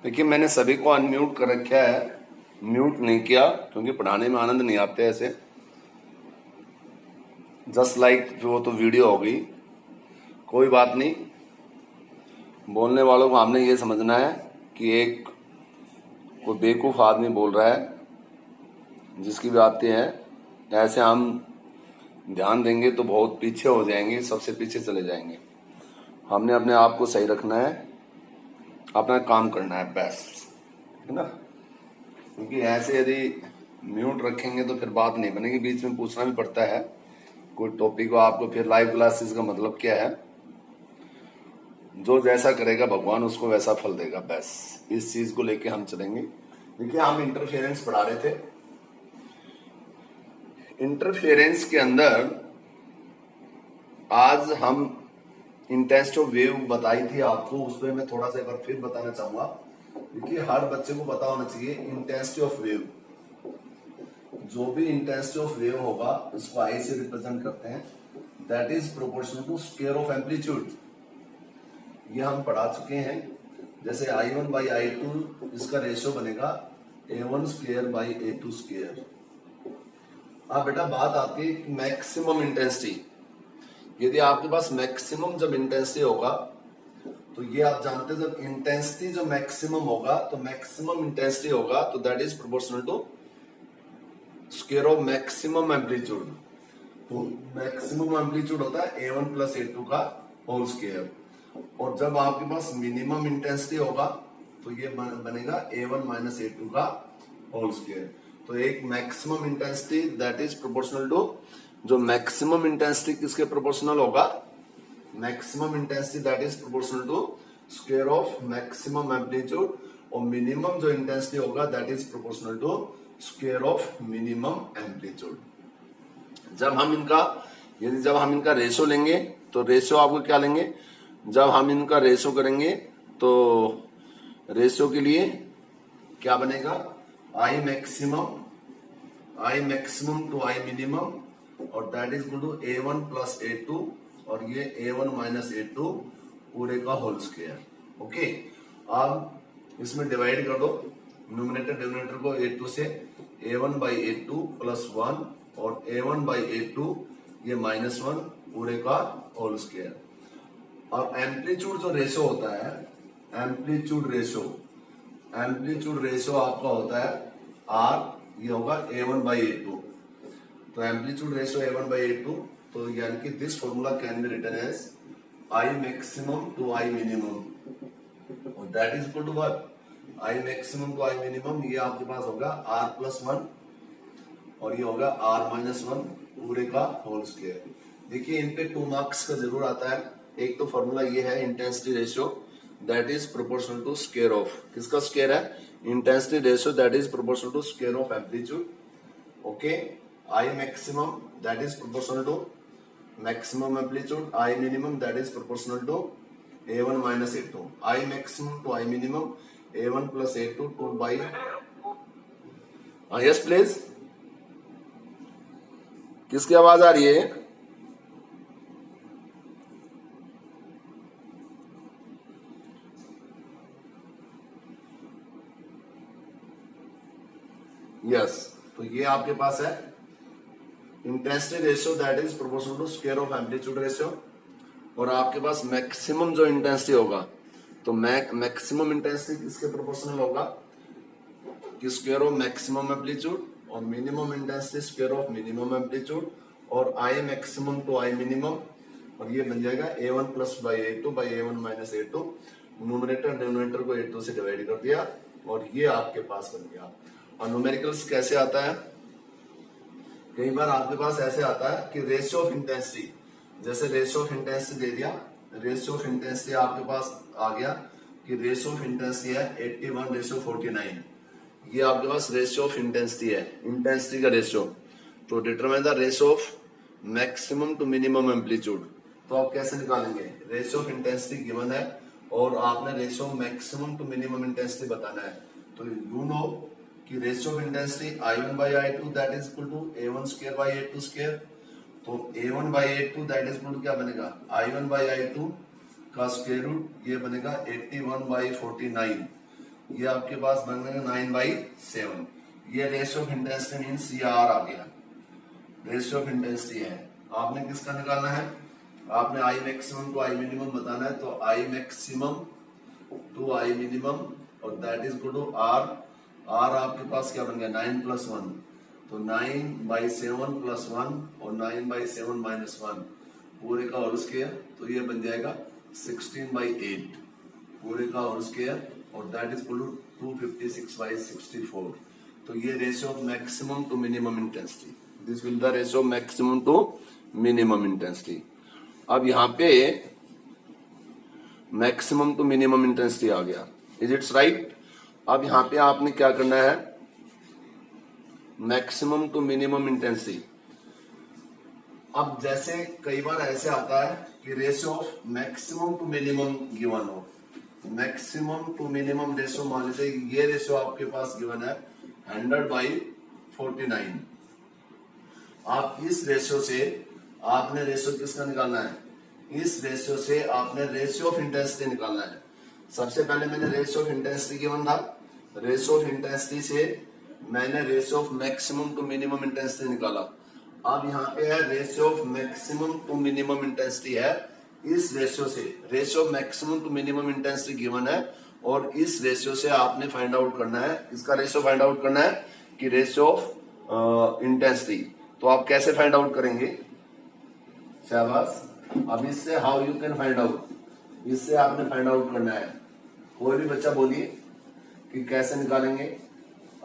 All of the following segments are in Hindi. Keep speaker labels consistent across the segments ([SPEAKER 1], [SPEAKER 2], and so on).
[SPEAKER 1] देखिए, मैंने सभी को अनम्यूट कर रखा है, म्यूट नहीं किया क्योंकि पढ़ाने में आनंद नहीं आते ऐसे। जस्ट लाइक वो तो वीडियो हो गई, कोई बात नहीं। बोलने वालों को हमने ये समझना है कि एक कोई बेवकूफ़ आदमी बोल रहा है, जिसकी बातें हैं ऐसे हम ध्यान देंगे तो बहुत पीछे हो जाएंगे, सबसे पीछे चले जाएंगे। हमने अपने आप को सही रखना है, अपना काम करना है, बेस्ट है ना। क्योंकि ऐसे यदि म्यूट रखेंगे तो फिर बात नहीं बनेगी, बीच में पूछना भी पड़ता है कोई टॉपिक को आपको। फिर लाइव क्लासेस का मतलब क्या है, जो जैसा करेगा भगवान उसको वैसा फल देगा, बस इस चीज को लेके हम चलेंगे। देखिए, हम इंटरफेरेंस पढ़ा रहे थे। इंटरफेरेंस के अंदर आज हम इंटेंसिटी ऑफ वेव बताई थी आपको, उसमें मैं थोड़ा सा एक बार फिर बताना चाहूंगा। देखिए, हर बच्चे को पता होना चाहिए इंटेंसिटी ऑफ वेव। जो भी इंटेंसिटी ऑफ वेव होगा उसको आई से रिप्रेजेंट करते हैं, that is proportional to square of amplitude. ये हम पढ़ा चुके हैं। जैसे I1 बाई I2 इसका रेशियो बनेगा A1 square by A2 square. अब बेटा बात आती है मैक्सिमम इंटेंसिटी। यदि आपके पास मैक्सिमम जब इंटेंसिटी होगा तो ये आप जानते हैं, जब इंटेंसिटी जो मैक्सिमम होगा तो मैक्सिमम इंटेंसिटी होगा तो that is proportional to square of maximum amplitude. तो मैक्सिमम एम्पलीट्यूड होता है A1 प्लस A2 का होल स्क्वायर। और जब आपके पास मिनिमम इंटेंसिटी होगा तो ये बनेगा A1 माइनस A2 का होल स्क्वायर। तो एक maximum intensity that is proportional to, जो मैक्सिमम इंटेंसिटी किसके प्रोपोर्शनल होगा, maximum intensity that is proportional to square of maximum amplitude. और मिनिमम जो इंटेंसिटी होगा that is proportional to square of minimum amplitude. जब हम इनका रेशियो लेंगे तो रेशियो आपको क्या लेंगे, जब हम इनका रेशियो करेंगे तो रेशियो के लिए क्या बनेगा, I maximum to I minimum, और that is equal to A1 plus A2 और ये A1 माइनस A2 पूरे का होल स्क्वायर। ओके, अब इसमें डिवाइड कर दो न्यूमरेटर डिनोमिनेटर को A2 से, A1 बाई A2 प्लस 1 और A1 बाई A2 ये माइनस 1 पूरे का होल स्क्वायर। और एम्पलीट्यूड जो रेशियो होता है, एम्पलीट्यूड रेशियो आपका होता है R, ये होगा A1 बाई A2। तो amplitude ratio A1 by A2, तो यानी कि this formula can be written as I maximum to I minimum और that is equal to what, I maximum to I minimum. ये आपके पास होगा R प्लस 1 और ये होगा R माइनस 1 पूरे का होल स्क्वायर। देखिए, इन पे 2 मार्क्स का जरूर आता है। एक तो फॉर्मूला ये है intensity ratio that is proportional to square of, किसका स्क्वायर है, intensity ratio that is proportional to square of amplitude. Okay, I maximum that is proportional to maximum amplitude, I minimum that is proportional to A1 minus A2, I maximum to I minimum A1 plus A2 2 by, yes please, किसकी आवाज आ रही है, यस। तो ये आपके पास है intensity ratio that is proportional to square of amplitude ratio. और आपके पास मैक्सिमम जो इंटेंसिटी होगा तो मैक्सिमम इंटेंसिटी किसके प्रोपोर्शनल होगा, कि स्क्वायर ऑफ मैक्सिमम एम्पलीट्यूड, और minimum intensity square of minimum amplitude, और I maximum to I minimum, और ये बन जाएगा A1 plus by A2 by A1 minus A2। Numerator denominator को A2 से डिवाइड कर दिया और ये आपके पास बन गया। और न्यूमेरिकल्स कैसे आता है, कई बार आपके पास ऐसे आता है कि रेशियो ऑफ इंटेंसिटी, जैसे रेशियो ऑफ इंटेंसिटी दे दिया, रेशियो ऑफ इंटेंसिटी आपके पास आ गया कि रेशियो ऑफ इंटेंसिटी है 81 रेशियो 49। ये आपके पास रेशियो ऑफ इंटेंसिटी है, इंटेंसिटी का रेशियो। तो determine the ratio of maximum to minimum amplitude. तो आप कैसे निकालेंगे, रेशियो ऑफ इंटेंसिटी गिवन है और आपने ratio of maximum to minimum intensity बताना है। तो यू नो कि ratio of intensity I1 by I2 that is equal to A1 square by A2 square. तो A1 by A2 that is equal to क्या बनेगा, I1 बाई I2 का स्क्वायर रूट, ये बनेगा 81 बाई 49। ये आपके पास बन गया 9/7। ये रेशियो ऑफ इंटेंसिटी मीन्स ये आर आ गया, रेशियो ऑफ इंटेंसिटी है। आपने किसका निकालना है, आपने I maximum to I minimum बताना है, तो I maximum to I minimum और that is equal to R. R आपके पास क्या बन गया 9 + 1, तो 9/7 + 1 और 9/7 - 1 पूरे का होल स्क्वायर, तो ये बन जाएगा 16/8 पूरे का होल स्क्वायर और दैट इज इक्वल टू 256/64। तो ये ratio of maximum to minimum intensity, this will the ratio of maximum to minimum intensity. अब यहाँ पे मैक्सिमम टू मिनिमम इंटेंसिटी आ गया, इज इट्स राइट। अब यहाँ पे आपने क्या करना है, मैक्सिमम टू मिनिमम इंटेंसिटी। अब जैसे कई बार ऐसे आता है कि ratio of maximum to minimum given हो, मैक्सिमम टू मिनिमम रेशियो मान लीजिए ये रेशियो आपके पास गिवन है 100/49। आप इस रेशियो से आपने रेशियो किसका निकालना है, इस रेशियो से आपने रेशियो ऑफ इंटेंसिटी निकालना है। सबसे पहले मैंने रेशियो ऑफ इंटेंसिटी गिवन था, रेशियो ऑफ इंटेंसिटी से मैंने ratio of maximum to minimum intensity निकाला। अब यहाँ पे है ratio of maximum to minimum intensity है, इस रेशियो से ratio of maximum to minimum intensity given है और इस रेशियो से आपने फाइंड आउट करना है, इसका रेशियो फाइंड आउट करना है कि रेशियो ऑफ इंटेंसिटी। तो आप कैसे फाइंड आउट करेंगे, शाबाश। अब इससे how you can find out, इससे आपने फाइंड आउट करना है। कोई भी बच्चा बोलिए कि कैसे निकालेंगे।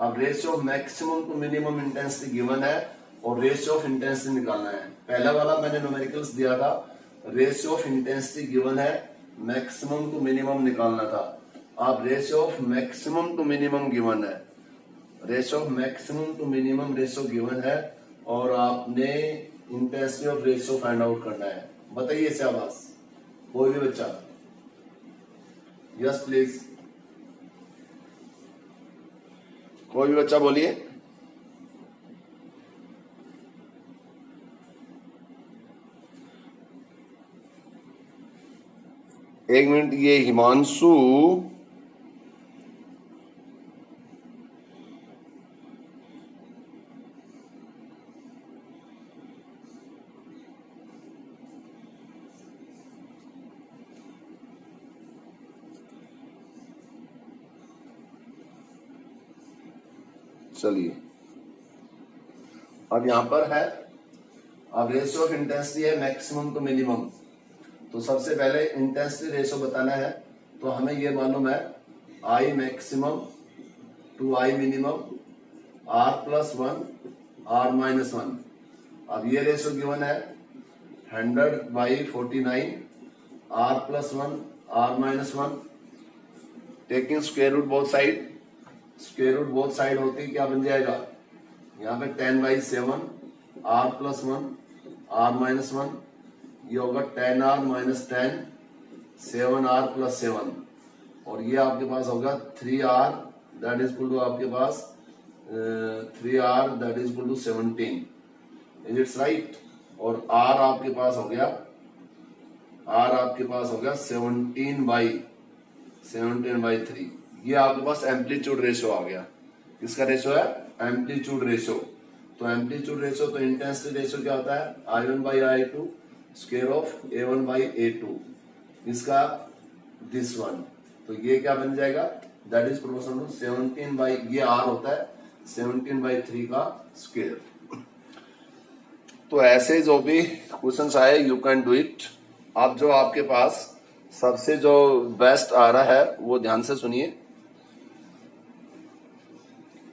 [SPEAKER 1] अब ratio of maximum to minimum intensity given है और रेशियो ऑफ इंटेंसिटी निकालना है। पहला वाला मैंने न्यूमेरिकल्स दिया था, रेशियो ऑफ इंटेंसिटी गिवन है, मैक्सिमम टू मिनिमम निकालना था। अब ratio of maximum to minimum given है, ratio of maximum to minimum ratio given है और आपने intensity of ratio find out करना है। बताइए शाबाश, कोई भी बच्चा, यस प्लीज, कोई भी बच्चा बोलिए। एक मिनट, ये हिमांशु चलिए, अब यहां पर है, अब रेशियो ऑफ इंटेंसिटी है मैक्सिमम टू मिनिमम, तो सबसे पहले इंटेंसिटी रेशियो बताना है। तो हमें ये मालूम है I maximum to I minimum R+1 R-1। अब ये रेशियो गिवन है 100/49 R+1 R-1, taking square root both side, square root both side होते ही क्या बन जाएगा, यहाँ पे 10/7 R+1 R-1, ये होगा 10R - 10 7R+7 और ये आपके पास होगा 3R that is equal to आपके पास 3R that is equal to 17, is it's right. और R आपके पास हो गया, R आपके पास हो गया 17/3। ये आपके पास एम्पलीट्यूड रेशियो आ गया, किसका रेशियो है, एम्पलीट्यूड रेशियो। तो एम्पलीट्यूड रेशियो, तो इंटेंसिटी रेशियो क्या होता है I1/I2 स्क्वायर ऑफ A1/A2, इसका दिस वन, तो ये क्या बन जाएगा, दैट इज प्रोपोर्शनल टू 17 ये R होता है 17/3 का स्क्वायर। तो ऐसे जो भी क्वेश्चंस आए यू कैन डू इट। अब जो आपके पास सबसे जो बेस्ट आ रहा है वो ध्यान से सुनिए।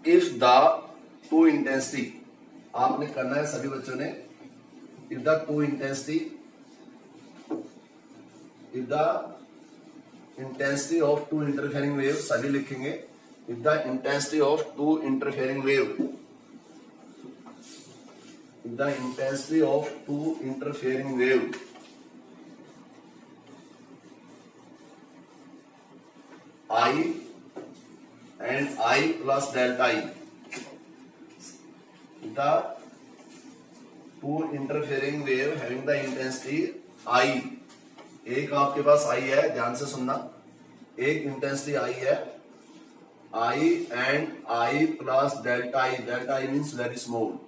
[SPEAKER 1] इफ द टू इंटेंसिटी, आपने करना है सभी बच्चों ने, if the two intensity, if the intensity of two interfering wave, सभी लिखेंगे, if the intensity of two interfering wave, if the intensity of two interfering wave I and I plus delta I, the two interfering wave having the intensity I, एक आपके पास I है, ध्यान से सुनना, एक इंटेंसिटी I है I and I plus delta I. Delta I means very small.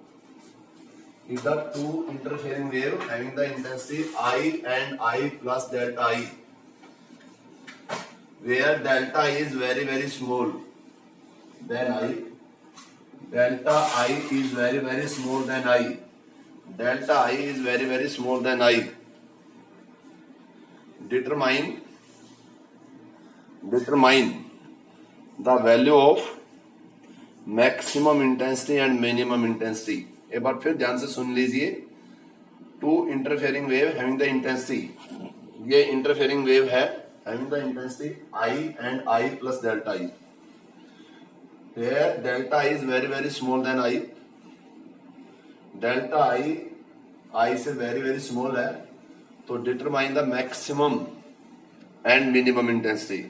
[SPEAKER 1] If the two interfering wave having the intensity I and I plus delta I, where delta I is very small, then delta I is very small than I. Delta I is very small than I. Determine the value of maximum intensity and minimum intensity. एक बार फिर ध्यान से सुन लीजिए. Two interfering wave having the intensity, ये इंटरफेयरिंग वेव है having the intensity I and I plus delta I. Here delta I is very small than I. Delta I से very small है, तो determine the maximum and minimum intensity.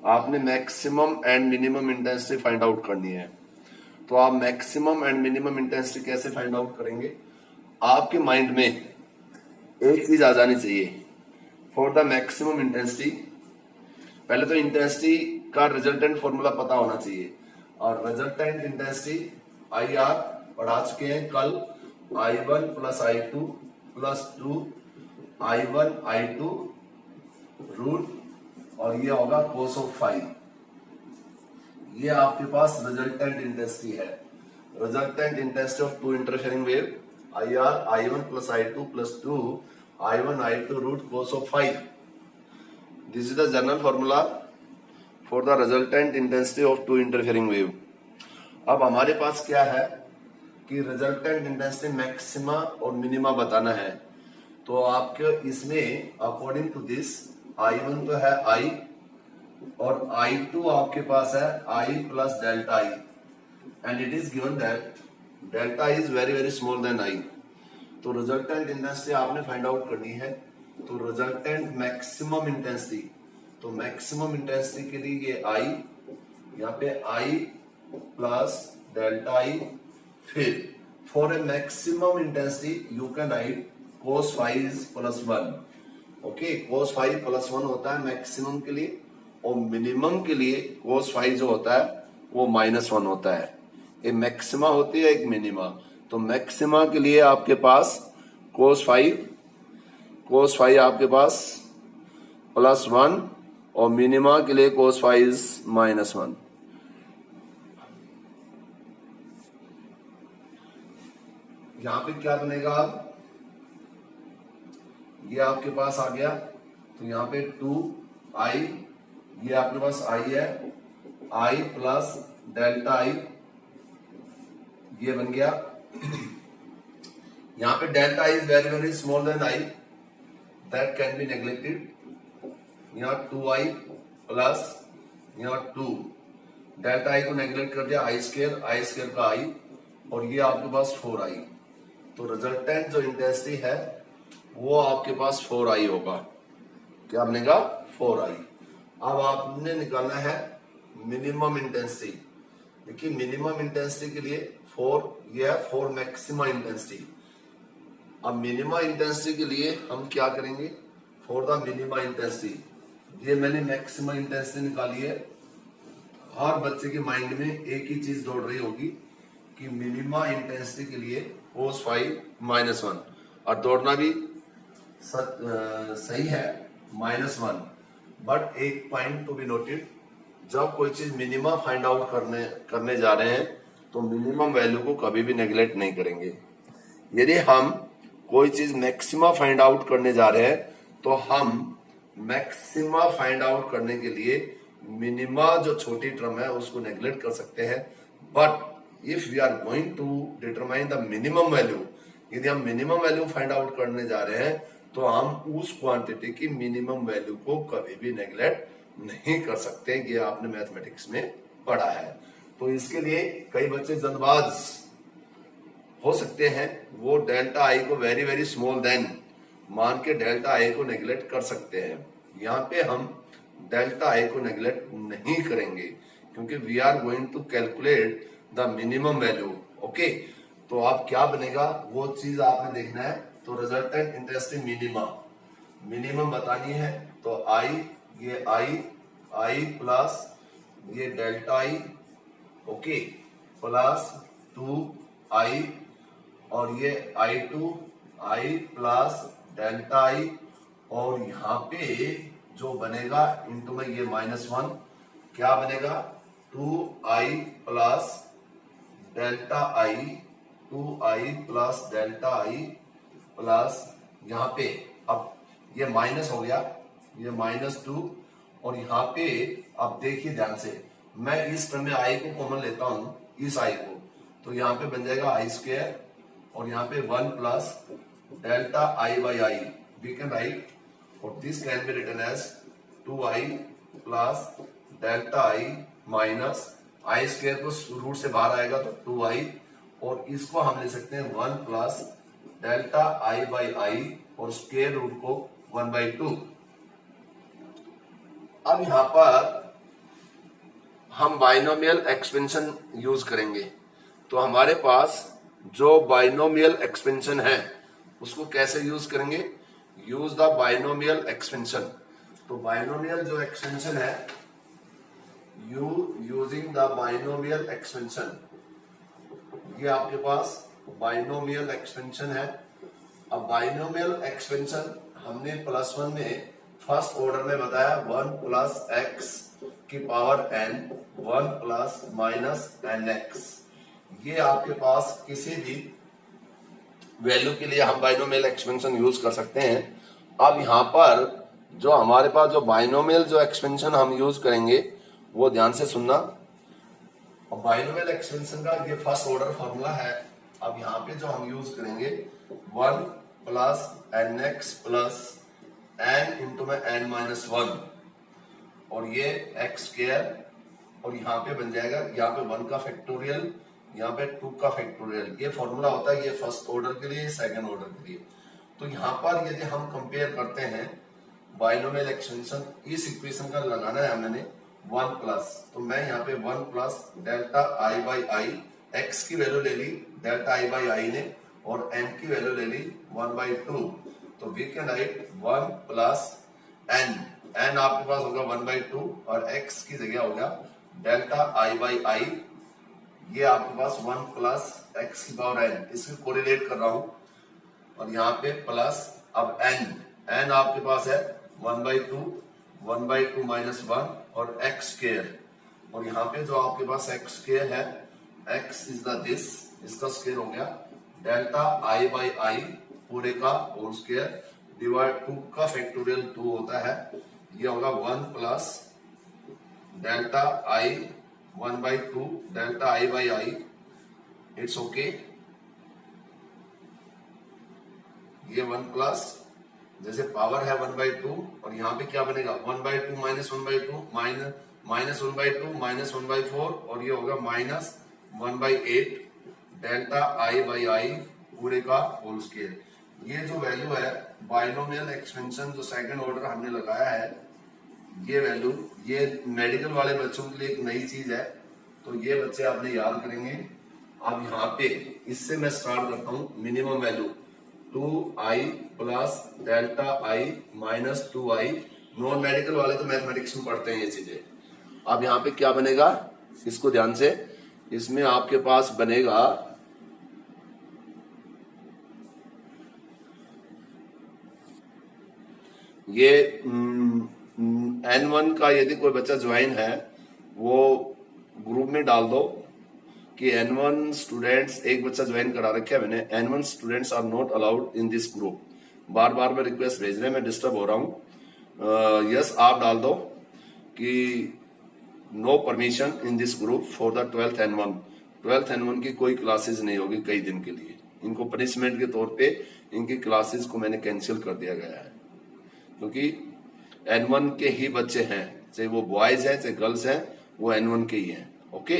[SPEAKER 1] आपने maximum and minimum intensity find out करनी है. तो आप मैक्सिमम एंड मिनिमम इंटेंसिटी कैसे फाइंड आउट करेंगे? आपके माइंड में एक चीज आ जानी चाहिए. फॉर द मैक्सिमम इंटेंसिटी, पहले तो इंटेंसिटी का रिजल्टेंट फॉर्मूला पता होना चाहिए. और रिजल्टेंट इंटेंसिटी आई आर पढ़ा चुके हैं कल. I1 plus I2 plus 2 I1 I2 root, और ये होगा cos ऑफ 5. ये आपके पास रिजल्टेंट इंटेंसिटी है. Resultant intensity of two interfering wave IR I1 plus I2 plus 2 I1 I2 root cos of 5. This is the general formula for the resultant intensity of two interfering wave. अब हमारे पास क्या है कि रिजल्टेंट इंटेंसिटी मैक्सिमा और मिनिमा बताना है. तो आपके इसमें अकॉर्डिंग टू दिस I1 तो है I और I2 आपके पास है I plus delta I, and it is given that delta I is very small then I. तो रिजल्टेंट इंटेंसिटी आपने फाइंड आउट करनी है. तो रिजल्टेंट मैक्सिमम इंटेंसिटी, तो मैक्सिमम इंटेंसिटी के लिए ये I, यहाँ पे I प्लस डेल्टा I. फिर for a maximum intensity you can write cos 5 plus 1. Okay, cos 5 plus 1 होता है मैक्सिमम के लिए, और मिनिमम के लिए cos 5 जो होता है वो -1 होता है. एक मैक्सिमा होती है, एक मिनिमा. तो मैक्सिमा के लिए आपके पास cos 5 आपके पास प्लस 1, और मिनिमा के लिए cos 5 -1. यहां पे क्या बनेगा? अब ये आपके पास आ गया, तो यहाँ पे 2I, ये आपके पास I है, I प्लस डेल्टा I, ये बन गया. यहाँ पे delta I is very small then I, that can be neglected. यहाँ 2I प्लस यहाँ 2, डेल्टा I को नेग्लेक्ट कर दिया, I स्क्वायर का I, और ये आपके पास 4I. तो रिजल्टेंट जो इंटेंसिटी है वो आपके पास 4I होगा. क्या बनेगा? 4I. अब आपने निकालना है मिनिमम इंटेंसिटी. देखिए मिनिमम इंटेंसिटी के लिए 4, ये है 4 मैक्सिमम इंटेंसिटी. अब मिनिमम इंटेंसिटी के लिए हम क्या करेंगे? फॉर द मिनिमम इंटेंसिटी, ये मैंने मैक्सिमम इंटेंसिटी निकाली है. हर बच्चे के माइंड में एक ही चीज दौड़ रही होगी कि मिनिमम इंटेंसिटी के लिए cos 5 -1, और दौड़ना भी सही है -1. बट एक पॉइंट टू बी नोटेड, जब कोई चीज मिनिमम फाइंड आउट करने जा रहे हैं तो मिनिमम वैल्यू को कभी भी नेग्लेक्ट नहीं करेंगे. यदि हम कोई चीज मैक्सिमा फाइंड आउट करने जा रहे हैं तो हम मैक्सिमा फाइंड आउट करने के लिए मिनिमा जो छोटी टर्म है उसको नेग्लेक्ट कर सकते हैं. But if we are going to determine the minimum value, यदि हम मिनिमम वैल्यू फाइंड आउट करने जा रहे हैं तो हम उस क्वांटिटी की मिनिमम वैल्यू को कभी भी नेग्लेक्ट नहीं कर सकते. ये आपने मैथमेटिक्स में पढ़ा है. तो इसके लिए कई बच्चे जल्दबाज हो सकते हैं, वो डेल्टा I को वेरी स्मॉल देन मान के डेल्टा I को नेग्लेक्ट कर सकते हैं. यहाँ पे हम डेल्टा I को नेग्लेक्ट नहीं करेंगे क्योंकि we are going to calculate the minimum value. Okay, तो आप क्या बनेगा वो चीज आपने देखना है. तो रिजल्टेंट इंटेंसिटी मिनिमम बतानी है. तो I, ये I प्लस ये डेल्टा आई, ओके, प्लस 2i, और ये I प्लस डेल्टा आई, और यहाँ पे जो बनेगा इनटू में ये -1, क्या बनेगा 2i प्लस डेल्टा आई, 2i प्लस डेल्टा आई प्लस यहाँ पे अब ये माइनस हो गया, ये -2, और यहाँ पे अब देखिए ध्यान से, मैं इस टर्म में आई को कॉमन लेता हूं, इस आई को, तो यहाँ पे बन जाएगा आई स्क्वायर, और यहाँ पे 1 plus delta I by I, we can write, और this can be written as 2i plus delta I minus I square को रूट से बाहर आएगा तो 2i, और इसको हम ले सकते हैं 1 प्लस डेल्टा आई बाई आई, और स्क्वायर रूट को 1/2। अब यहां पर हम बाइनोमियल एक्सपेंशन यूज करेंगे, तो हमारे पास जो बाइनोमियल एक्सपेंशन है उसको कैसे यूज करेंगे, यूज द बाइनोमियल एक्सपेंशन। तो बाइनोमियल जो एक्सपेंशन है, यूजिंग द बाइनोमियल एक्सपेंशन, ये आपके पास बाइनोमियल एक्सपेंशन है। अब बाइनोमियल एक्सपेंशन हमने +1 में फर्स्ट ऑर्डर में बताया 1 प्लस एक्स की power n, 1 plus minus nx, ये आपके पास किसी भी वैल्यू के लिए हम बाइनोमियल एक्सपेंशन यूज कर सकते हैं। अब यहाँ पर जो हमारे पास जो बाइनोमियल जो एक्सपेंशन हम यूज करेंगे वो ध्यान से सुनना। और बाइनोमियल एक्सपेंशन का ये फर्स्ट ऑर्डर फॉर्मूला है। अब यहाँ पे जो हम यूज करेंगे 1 plus nx plus n into में n-1, और ये x स्क्वायर, और यहाँ पे बन जाएगा, यहाँ पे 1 का फैक्टोरियल, यहाँ पे 2 का फैक्टोरियल। ये फॉर्मूला होता है ये फर्स्ट ऑर्डर के लिए, सेकंड ऑर्डर के लिए। तो यहाँ पर यदि हम कंपेयर करते हैं बाइनोमियल एक्सपेंशन, इस इक्वेशन का लगाना है हमने 1 प्लस, तो मैं यहाँ पे 1 plus delta I by I, x की वैल्यू ले ली डेल्टा आई बाई आई ने, और n की वैल्यू ले ली 1/2, तो we can write 1 plus n आपके पास होगा 1/2, और x की जगह होगा डेल्टा आई बाई आई, ये आपके पास 1 प्लस x की पावर n, इसको कोरिलेट कर रहा हूं, और यहाँ पे प्लस अब n आपके पास है 1/2, 1/2 माइनस 1, और x स्क्वायर, और यहाँ पे जो आपके पास x स्क्वायर है, x इज द दिस, इसका स्क्वायर हो गया डेल्टा आई बाई आई पूरे का होल स्क्वायर डिवाइड 2 का फैक्टोरियल 2 होता है, ये होगा 1 plus delta I 1/2 delta I by I, it's okay, ये 1 प्लस जैसे पावर है 1/2, और यहाँ पे क्या बनेगा 1/2 माइनस 1/2 माइनस 1/2 माइनस 1/4, और ये होगा minus 1/8 delta I by I पूरे का होल स्क्वायर। ये जो वैल्यू है बाइनोमियल एक्सपेंशन जो सेकंड ऑर्डर हमने लगाया है, ये वैल्यू, ये मेडिकल वाले बच्चों के लिए एक नई चीज है, तो ये बच्चे आपने याद करेंगे। अब यहाँ पे इससे मैं स्टार्ट करता हूँ, minimum value 2i plus delta I minus 2i, non medical वाले तो मैथमेटिक्स में पढ़ते हैं ये चीजें। अब यहाँ पे क्या बनेगा, इसको ध्यान से, इसमें आपके पास बनेगा ये N1 का, यदि कोई बच्चा ज्वाइन है वो ग्रुप में डाल दो कि N1 स्टूडेंट्स, एक बच्चा ज्वाइन करा रखा है मैंने, N1 students are not allowed in this group. बार बार मैं रिक्वेस्ट भेज रहे हैं, मैं डिस्टर्ब हो रहा हूँ। यस आप डाल दो कि no permission in this group for the 12th N1। 12th N1 की कोई क्लासेस नहीं होगी कई दिन के लिए, इनको पनिशमेंट के तौर पे इनकी क्लासेस को मैंने कैंसिल कर दिया गया है, क्योंकि N1 के ही बच्चे हैं, चाहे वो बॉयज हैं चाहे गर्ल्स हैं, वो N1 के ही हैं, ओके।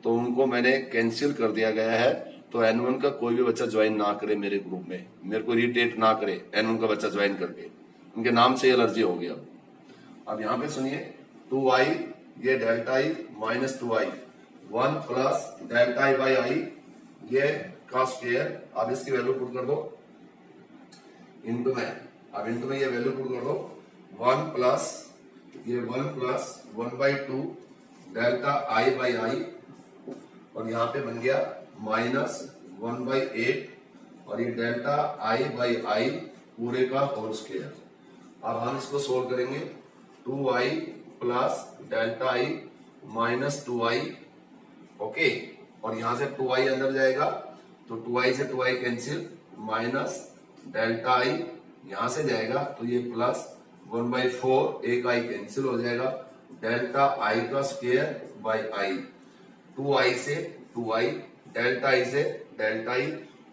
[SPEAKER 1] तो उनको मैंने कैंसिल कर दिया गया है, तो N1 का कोई भी बच्चा ज्वाइन ना करे मेरे ग्रुप में, मेरे को इरिटेट ना करे N1 का बच्चा ज्वाइन करके, उनके नाम से एलर्जी हो गया। अब यहाँ पे सुनिए 2i, ये delta I minus 2i, 1 plus delta I by आई, ये का स्क्वायर, अब इसकी वैल्यू पुट कर दो इंटू में, अब इंटू में ये वैल्यू पुट कर दो 1 प्लस ये 1 प्लस 1/2 डेल्टा आई बाई आई, और यहाँ पे बन गया -1/8, और ये डेल्टा आई बाई आई पूरे का होल स्क्वायर। अब हम इसको सोल्व करेंगे, 2i plus delta I minus 2i, okay, और यहां से 2i अंदर जाएगा तो 2i से 2i कैंसिल, माइनस डेल्टा आई यहां से जाएगा तो ये प्लस 1/4, एक i कैंसिल हो जाएगा, डेल्टा आई का स्क्वायर बाई आई, 2i से 2i, डेल्टा आई से डेल्टा आई,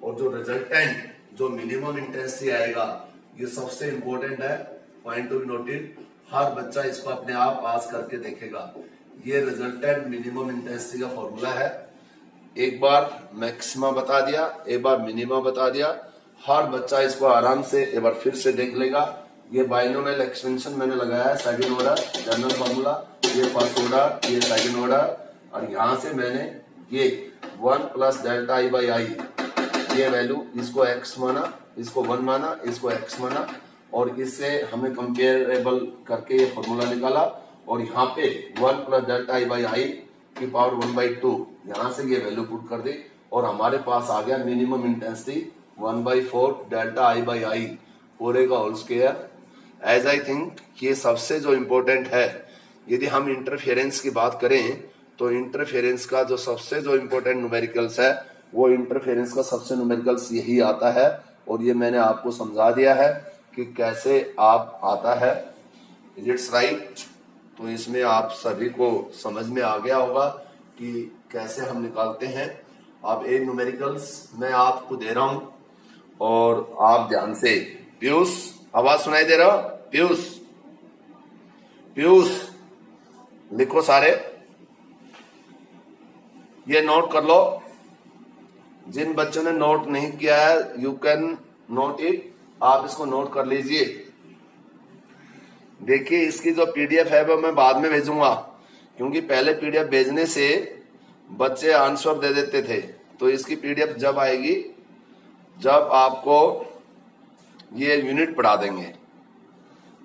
[SPEAKER 1] और जो रिजल्टेंट जो मिनिमम इंटेंसिटी आएगा ये सबसे इंपॉर्टेंट है, पॉइंट टू बी नोटेड, हर बच्चा इसको अपने आप पास करके देखेगा। ये रिजल्टेंट मिनिमम इंटेंसिटी का फॉर्मूला है। एक बार मैक्सिमा बता दिया, एक बार मिनिमा बता दिया, हर बच्चा इसको आराम से एक बार फिर से देख लेगा। ये बाइनोमियल एक्सपेंशन मैंने लगाया है सेकंड ऑर्डर जनरल फॉर्मूला, ये फर्स्ट ऑर्डर, ये सेकंड ऑर्डर, और यहां से मैंने ये 1 प्लस डेल्टा आई बाई आई, ये वैल्यू इसको x माना, इसको 1 माना, इसको x माना, और इससे हमें कंपेरेबल करके ये फॉर्मूला निकाला, और यहाँ पे 1 प्लस डेल्टा आई बाई आई की पावर 1/2, यहाँ से ये वैल्यू पुट कर दी, और हमारे पास आ गया minimum intensity 1/4 delta I by I पूरे का whole square. As I think ये सबसे जो इम्पोर्टेंट है, यदि हम इंटरफेरेंस की बात करें तो इंटरफेरेंस का जो सबसे जो इम्पोर्टेंट न्यूमेरिकल्स है वो इंटरफेरेंस का सबसे न्यूमेरिकल्स यही आता है, और ये मैंने आपको समझा दिया है कि कैसे आप आता है। इट्स राइट, तो इसमें आप सभी को समझ में आ गया होगा कि कैसे हम निकालते हैं। अब ये न्यूमेरिकल्स मैं आपको दे रहा हूं और आप ध्यान से, पीयूष आवाज सुनाई दे रहा? पीयूष, पीयूष लिखो सारे, ये नोट कर लो। जिन बच्चों ने नोट नहीं किया है यू कैन नोट इट, आप इसको नोट कर लीजिए। देखिए इसकी जो पीडीएफ है वो मैं बाद में भेजूंगा, क्योंकि पहले पीडीएफ भेजने से बच्चे आंसर दे देते थे, तो इसकी पीडीएफ जब आएगी जब आपको ये यूनिट पढ़ा देंगे।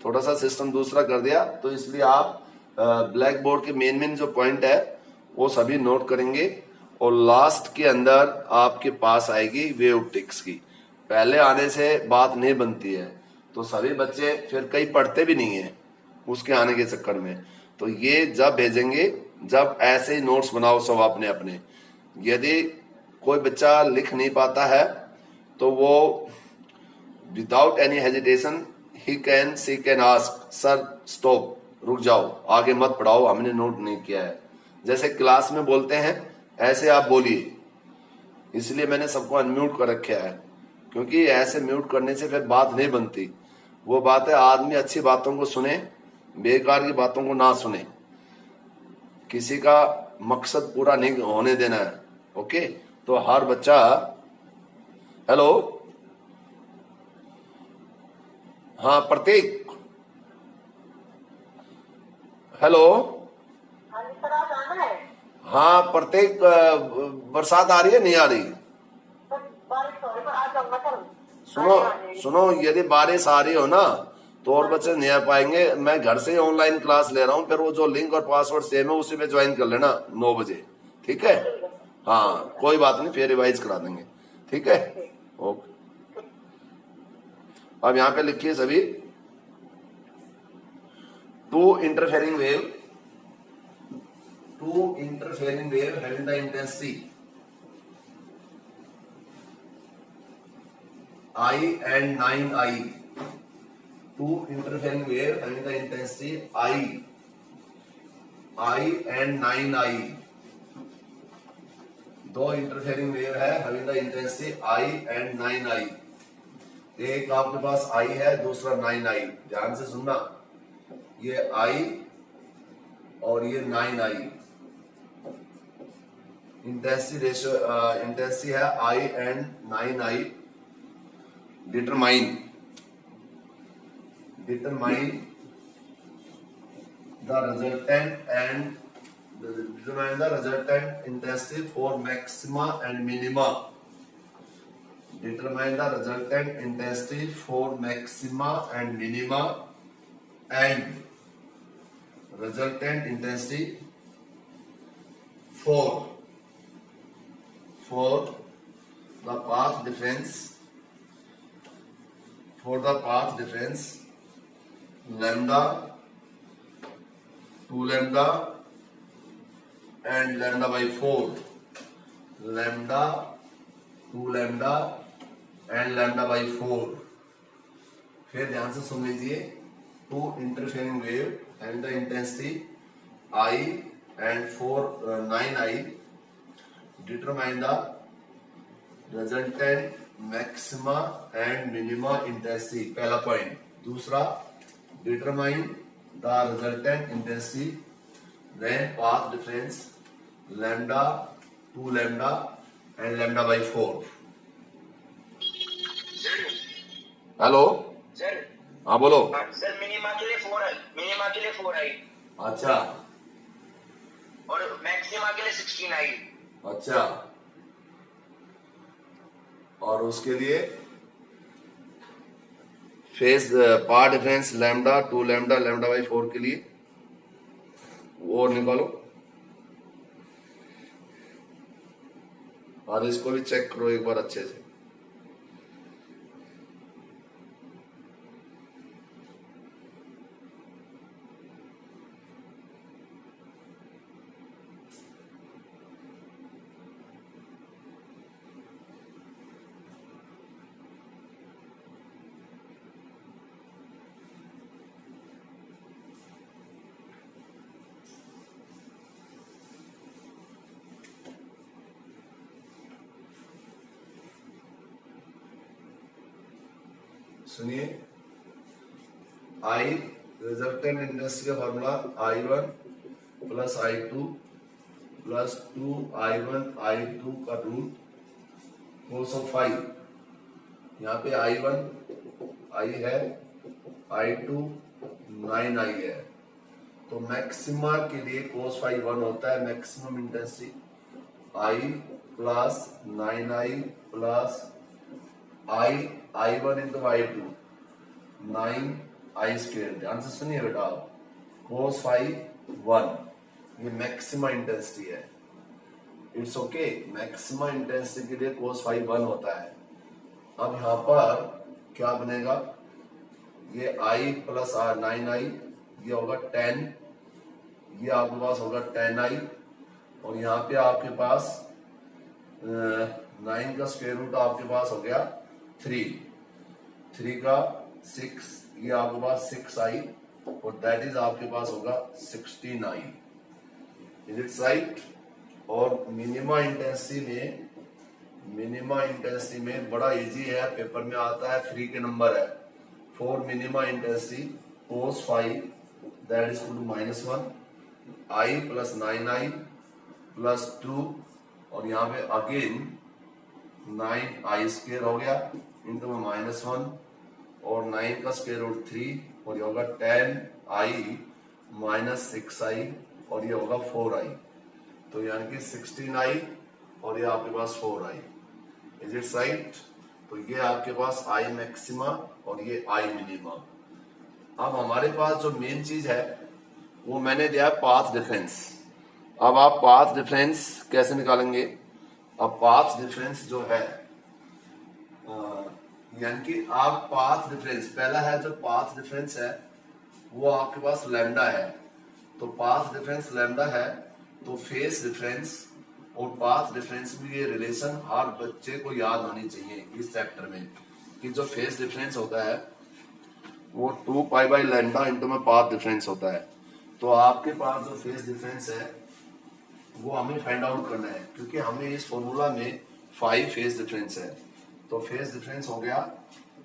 [SPEAKER 1] थोड़ा सा सिस्टम दूसरा कर दिया, तो इसलिए आप ब्लैक बोर्ड के मेन मेन जो पॉइंट है वो सभी नोट करेंगे, और लास्ट के अंदर आपके पास आएगी वेव ऑप्टिक्स की। पहले आने से बात नहीं बनती है, तो सभी बच्चे फिर कई पढ़ते भी नहीं है उसके आने के चक्कर में। तो ये जब भेजेंगे, जब ऐसे ही नोट्स बनाओ सब अपने अपने। यदि कोई बच्चा लिख नहीं पाता है तो वो without any hesitation he can ask sir stop, रुक जाओ, आगे मत पढ़ाओ, हमने नोट नहीं किया है। जैसे क्लास में बोलते हैं ऐसे आप बोलिए, इसलिए मैंने सबको अनम्यूट कर रखा है, क्योंकि ऐसे म्यूट करने से फिर बात नहीं बनती। वो बात है आदमी अच्छी बातों को सुने, बेकार की बातों को ना सुने, किसी का मकसद पूरा नहीं होने देना है। ओके, तो हर बच्चा, हेलो, हाँ प्रतीक, हेलो, हाँ प्रत्येक, बरसात आ रही है नहीं आ रही? सुनो सुनो, यदि बारिश आ रही हो ना तो और बच्चे नहीं आ पाएंगे। मैं घर से ही ऑनलाइन क्लास ले रहा हूँ, फिर वो जो लिंक और पासवर्ड सेम है उसी में ज्वाइन कर लेना 9 बजे, ठीक है? हाँ कोई बात नहीं, फिर रिवाइज करा देंगे, ठीक है? ओके, अब यहाँ पे लिखिए सभी, two interfering wave having the intensity I and 9I, two interfering wave having the intensity I and 9I, दो इंटरफेरिंग वेव है having the intensity I and 9I। एक आपके पास I है, दूसरा 9I। ध्यान से सुनना, ये I और ये 9I, इंटेंसिटी रेशियो, इंटेंसिटी है I and 9I। Determine the resultant intensity for maxima and minima. Determine the resultant intensity for maxima and minima, and resultant intensity for the path difference lambda, 2 lambda and lambda by 4, lambda, 2 lambda and lambda by 4। फिर ध्यान से सुन लीजिए, two interfering wave and the intensity I and 9I determine the resultant maxima and minima intensity, पहला पॉइंट। दूसरा, determine the resultant intensity when path difference lambda, 2 lambda and lambda by 4। Hello
[SPEAKER 2] sir.
[SPEAKER 1] हाँ बोलो।
[SPEAKER 2] सर मिनिमा के लिए 4i,
[SPEAKER 1] अच्छा
[SPEAKER 2] और मैक्सिमा के लिए 16i।
[SPEAKER 1] अच्छा, और उसके लिए phase path difference lambda, 2 lambda, lambda by 4 के लिए वो निकालो और इसको भी चेक करो एक बार अच्छे से। सुनिए, आई रिजल्टेंट इंटेंसिटी का formula I1 plus I2 plus 2I1 I2 का रूट कोस ऑफ 5। यहाँ पे I1 I है, I2 9I है, तो मैक्सिमा के लिए कोस 5 1 होता है। Maximum intensity I plus 9I plus I1 into I2 9I square. ध्यान से सुनिए बेटा, कोस 5 1 ये मैक्सिमम इंटेंसिटी है। इट्स ओके, मैक्सिमम इंटेंसिटी के लिए कोस 5 1 होता है। अब यहाँ पर क्या बनेगा, ये I प्लस 9I ये होगा 10, ये आपके पास होगा 10I, और यहाँ पे आपके पास 9 का स्क्वायर रूट आपके पास हो गया 3 का 6, ये आपके पास 6I, और दैट इज आपके पास होगा 16I। Is it right? और मिनिमा इंटेंसिटी में बड़ा इजी है, पेपर में आता है, फ्री के नंबर है। For minima intensity cos 5 that is to -1 I plus 9I plus 2, और यहाँ पे अगेन 9I स्क्वायर हो गया इंटू -1, और 9 का स्क्वायर रूट 3, और ये होगा 10I माइनस 6I, और ये होगा 4I। तो यानी कि 16I और ये आपके पास 4I। Is it right? तो ये आपके पास I मैक्सिमा और ये I मिनिमा। अब हमारे पास जो मेन चीज है वो मैंने दिया पाथ डिफरेंस। अब आप पाथ डिफरेंस कैसे निकालेंगे? अब पाथ डिफरेंस जो है यानी कि आप पाथ डिफरेंस, पहला है जो पाथ डिफरेंस है वो आपके पास लैम्डा है, तो पाथ डिफरेंस लैम्डा है, तो फेस डिफरेंस और पाथ डिफरेंस में ये रिलेशन हर बच्चे को याद होनी चाहिए इस चैप्टर में, कि जो फेस डिफरेंस होता है वो 2 पाई बाई लैम्डा इंटू में पाथ डिफरेंस होता है। तो आपके पास जो फेस डिफरेंस है वो हमें फाइंड आउट करना है, क्योंकि हमें इस फॉर्मूला में 5 फेस डिफरेंस है। तो फेस डिफरेंस हो गया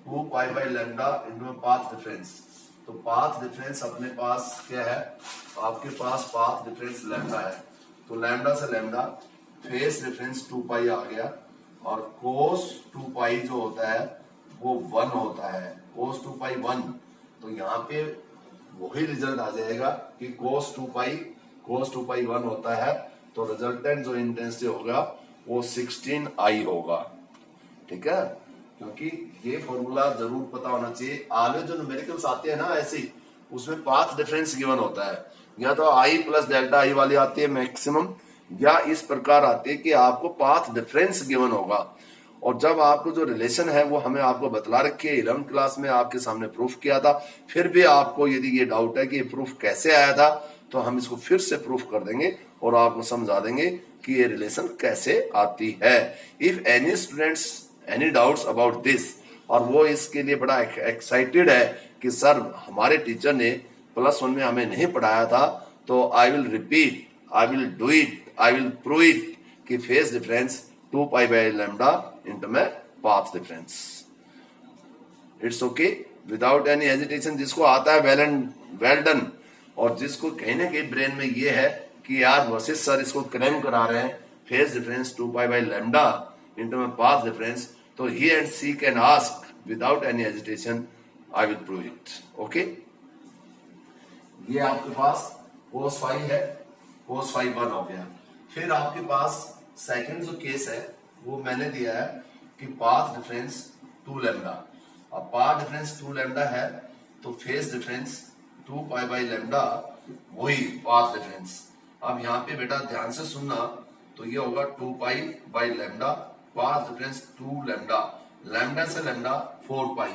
[SPEAKER 1] 2 पाई बाई लैम्डा इंटू में पाथ डिफरेंस। तो पाथ डिफरेंस अपने पास क्या है, आपके पास पाथ डिफरेंस लैम्डा है, तो लैम्डा से लैम्डा, फेस डिफरेंस 2 पाई आ गया, और कोस 2 पाई जो होता है वो 1 होता है, कोस 2 पाई 1। तो यहाँ पे वही रिजल्ट आ जाएगा कि कोस 2 पाई 1 होता है, तो रिजल्टेंट जो इंटेंसिटी होगा वो 16I होगा। ठीक है, क्योंकि ये फॉर्मूला जरूर पता होना चाहिए। आगे जो न्यूमेरिकल्स आते हैं ना ऐसे, उसमें पाथ डिफरेंस गिवन होता है, या तो I प्लस डेल्टा I वाली आती है मैक्सिमम, या इस प्रकार आती है कि आपको पाथ डिफरेंस गिवन होगा, और जब आपको जो रिलेशन है वो हमें आपको बतला रखी है, 11th क्लास में आपके सामने प्रूफ किया था। फिर भी आपको यदि ये डाउट है कि ये प्रूफ कैसे आया था, तो हम इसको फिर से प्रूफ कर देंगे और आपको समझा देंगे कि ये रिलेशन कैसे आती है। If any students any doubts about this, और वो इसके लिए बड़ा एक्साइटेड है कि सर हमारे टीचर ने +1 में हमें नहीं पढ़ाया था, तो I will repeat, I will do it, I will prove it कि phase difference 2 pi by lambda into में path difference. It's okay, without any hesitation. जिसको आता है वेल डन, और जिसको कहीं ना कहीं ब्रेन में ये है कि यार वर्सेस सर इसको क्लेम करा रहे हैं phase difference 2 pi by lambda into में पाथ डिफरेंस, तो he and she can ask without any hesitation, I will prove it. Okay, ये आपके पास cos फाई है, cos फाई 1 हो गया। फिर आपके पास सेकंड जो केस है वो मैंने दिया है कि पाथ डिफरेंस 2 लैम्डा। अब पाथ डिफरेंस 2 लैम्डा है तो phase difference 2 pi by lambda, वही पाथ डिफरेंस। अब यहाँ पे बेटा ध्यान से सुनना, तो ये होगा 2 pi by lambda, path difference 2 lambda, lambda से लैम्डा 4 पाई,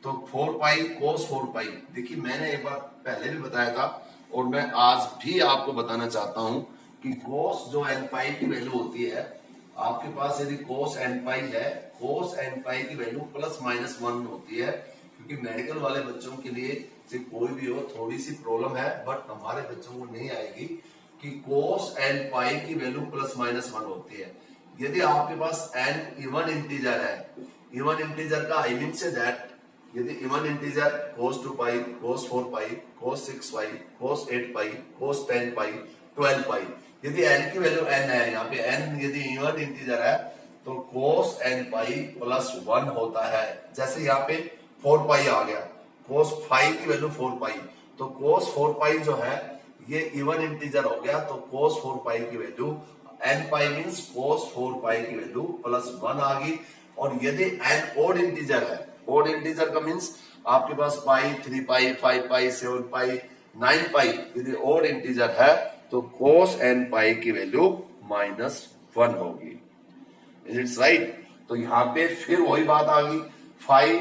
[SPEAKER 1] तो 4 पाई cos 4 पाई। देखिए मैंने एक बार पहले भी बताया था और मैं आज भी आपको बताना चाहता हूं कि cos जो n पाई की वैल्यू होती है, आपके पास यदि cos n पाई है, cos n पाई की वैल्यू ±1 होती है, क्योंकि मेडिकल वाले बच्चों के लिए चाहे कोई भी हो थोड़ी सी प्रॉब्लम है, बट हमारे बच्चों को नहीं आएगी कि cos n पाई की वैल्यू +-1 होती है। यदि आपके पास n इवन इंटीजर है, इवन इंटीजर का आई मीन से दैट, यदि इवन इंटीजर cos 2 पाई, cos 4 पाई, cos 6 पाई, cos 8 पाई, cos 10 पाई, 12 पाई, यदि n की वैल्यू n है, यहाँ पे n यदि इवन इंटीजर है तो cos n पाई +1 होता है। जैसे यहाँ पे 4 पाई आ गया, cos 5 की वैल्यू 4 पाई, तो cos 4 पाई जो है ये इवन इंटीजर हो गया, तो cos 4 पाई की वैल्यू n पाई मीन्स cos 4 पाई की वैल्यू +1 आ गई। और यदि n ओड इंटीजर है, ओड इंटीजर का मीन्स आपके पास पाई, 3 पाई, 5 पाई, 7 पाई, 9 पाई, यदि ओड इंटीजर है तो cos n पाई की वैल्यू -1 होगी। Is it's right? तो यहाँ पे फिर वही बात आ गई, 5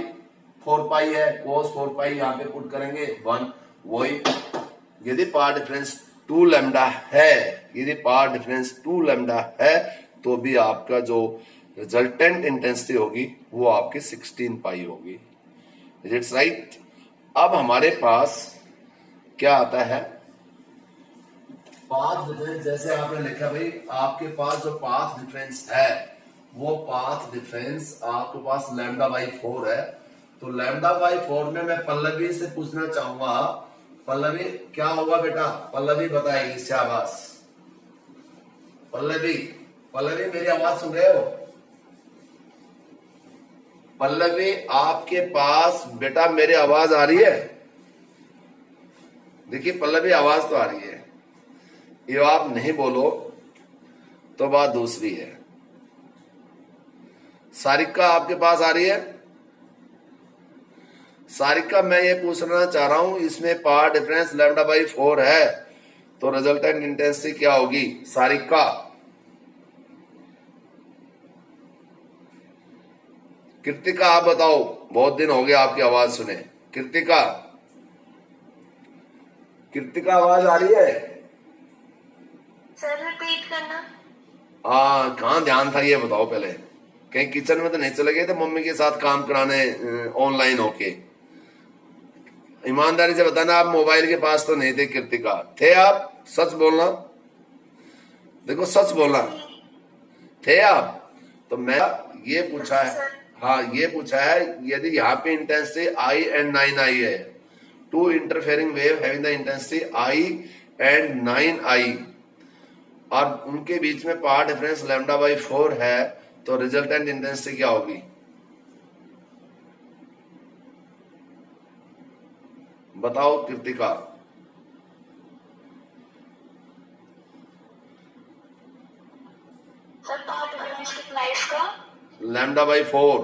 [SPEAKER 1] 4 पाई है, cos 4 पाई यहाँ पे पुट करेंगे 1, वही। यदि पाथ डिफरेंस 2 लैम्डा है, यदि पाथ डिफरेंस 2 लैम्डा है, तो भी आपका जो रिजल्टेंट इंटेंसिटी होगी वो आपकी 16 पाई होगी। Is it's right? अब हमारे पास क्या आता है, पाथ डिफरेंस। जैसे आपने लिखा भाई आपके पास जो पाथ डिफरेंस है वो पाथ डिफरेंस आपके पास λ/4 है, तो λ/4 में मैं पल्लवी से पूछना चाहूंगा, पल्लवी क्या होगा बेटा? पल्लवी बताएगी, शाबाश पल्लवी। पल्लवी मेरी आवाज सुन रहे हो? पल्लवी आपके पास बेटा मेरी आवाज आ रही है? देखिए पल्लवी आवाज तो आ रही है, ये आप नहीं बोलो तो बात दूसरी है। सारिका आपके पास आ रही है? सारिका मैं ये पूछना चाह रहा हूं, इसमें पाथ डिफरेंस λ/4 है तो रिजल्टेंट इंटेंसिटी क्या होगी? सारिका, कृतिका आप बताओ, बहुत दिन हो गया आपकी आवाज सुने। कृतिका, कृतिका आवाज आ रही है?
[SPEAKER 3] सर रिपीट करना।
[SPEAKER 1] हाँ, कहाँ ध्यान था ये बताओ पहले। कहीं किचन में तो नहीं चले गए थे मम्मी के साथ काम कराने ऑनलाइन होके? ईमानदारी से बताना, आप मोबाइल के पास तो नहीं थे कृतिका? थे आप? सच बोलना, देखो सच बोलना, थे आप? तो मैं ये पूछा है, हाँ ये पूछा है, यदि यहाँ पे इंटेंसिटी I and 9I है, 2 interfering wave having the intensity I and 9I, और उनके बीच में पाथ डिफरेंस λ/4 है, तो रिजल्टेंट इंटेंसिटी क्या होगी? बताओ कृतिका।
[SPEAKER 3] सर पाथ डिफरेंस कितना है इसका?
[SPEAKER 1] λ/4।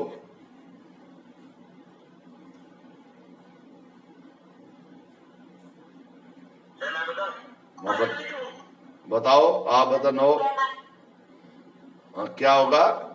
[SPEAKER 2] सर मैं बताऊं?
[SPEAKER 1] बताओ, आप बता नो। क्या होगा?